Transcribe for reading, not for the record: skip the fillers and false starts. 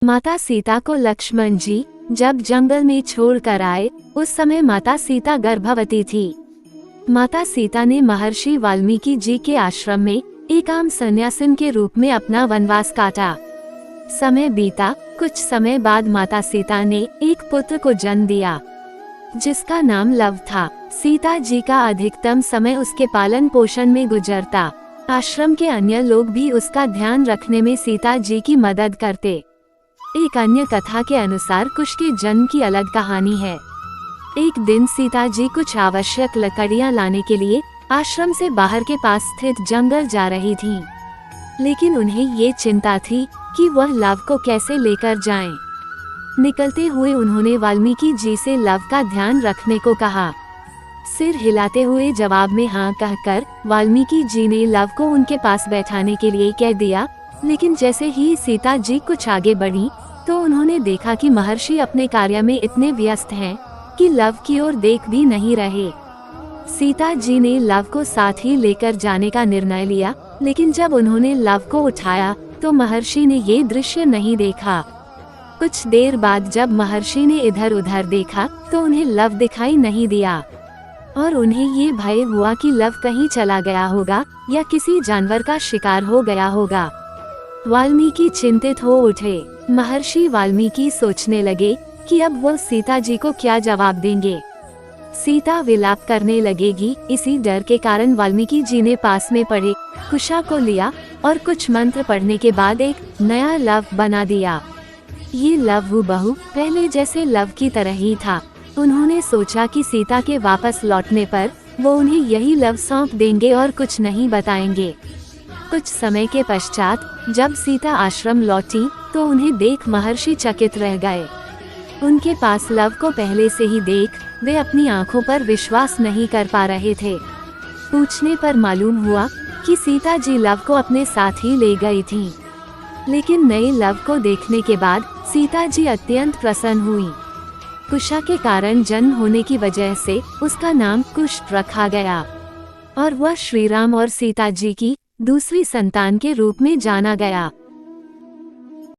माता सीता को लक्ष्मण जी जब जंगल में छोड़कर आए, उस समय माता सीता गर्भवती थी। माता सीता ने महर्षि वाल्मीकि जी के आश्रम में एक आम सन्यासिन के रूप में अपना वनवास काटा। समय बीता, कुछ समय बाद माता सीता ने एक पुत्र को जन्म दिया जिसका नाम लव था। सीता जी का अधिकतम समय उसके पालन पोषण में गुजरता। आश्रम के अन्य लोग भी उसका ध्यान रखने में सीता जी की मदद करते। एक अन्य कथा के अनुसार कुश के जन्म की अलग कहानी है। एक दिन सीता जी कुछ आवश्यक लकड़ियां लाने के लिए आश्रम से बाहर के पास स्थित जंगल जा रही थीं। लेकिन उन्हें ये चिंता थी कि वह लव को कैसे लेकर जाएं। निकलते हुए उन्होंने वाल्मीकि जी से लव का ध्यान रखने को कहा। सिर हिलाते हुए जवाब में हाँ कहकर वाल्मीकि जी ने लव को उनके पास बैठाने के लिए कह दिया। लेकिन जैसे ही सीता जी कुछ आगे बढ़ी तो उन्होंने देखा कि महर्षि अपने कार्य में इतने व्यस्त हैं कि लव की ओर देख भी नहीं रहे। सीता जी ने लव को साथ ही लेकर जाने का निर्णय लिया, लेकिन जब उन्होंने लव को उठाया तो महर्षि ने ये दृश्य नहीं देखा। कुछ देर बाद जब महर्षि ने इधर उधर देखा तो उन्हें लव दिखाई नहीं दिया और उन्हें ये भय हुआ कि लव कहीं चला गया होगा या किसी जानवर का शिकार हो गया होगा। वाल्मीकि चिंतित हो उठे। महर्षि वाल्मीकि सोचने लगे कि अब वो सीता जी को क्या जवाब देंगे। सीता विलाप करने लगेगी। इसी डर के कारण वाल्मीकि जी ने पास में पड़े कुशा को लिया और कुछ मंत्र पढ़ने के बाद एक नया लव बना दिया। ये लव हूबहू पहले जैसे लव की तरह ही था। उन्होंने सोचा कि सीता के वापस लौटने पर वो उन्हें यही लव सौंप देंगे और कुछ नहीं बताएंगे। कुछ समय के पश्चात जब सीता आश्रम लौटी तो उन्हें देख महर्षि चकित रह गए। उनके पास लव को पहले से ही देख वे अपनी आंखों पर विश्वास नहीं कर पा रहे थे। पूछने पर मालूम हुआ कि सीता जी लव को अपने साथ ही ले गई थीं। लेकिन नए लव को देखने के बाद सीता जी अत्यंत प्रसन्न हुई। कुशा के कारण जन्म होने की वजह से उसका नाम कुश रखा गया और वह श्री राम और सीता जी की दूसरी संतान के रूप में जाना गया।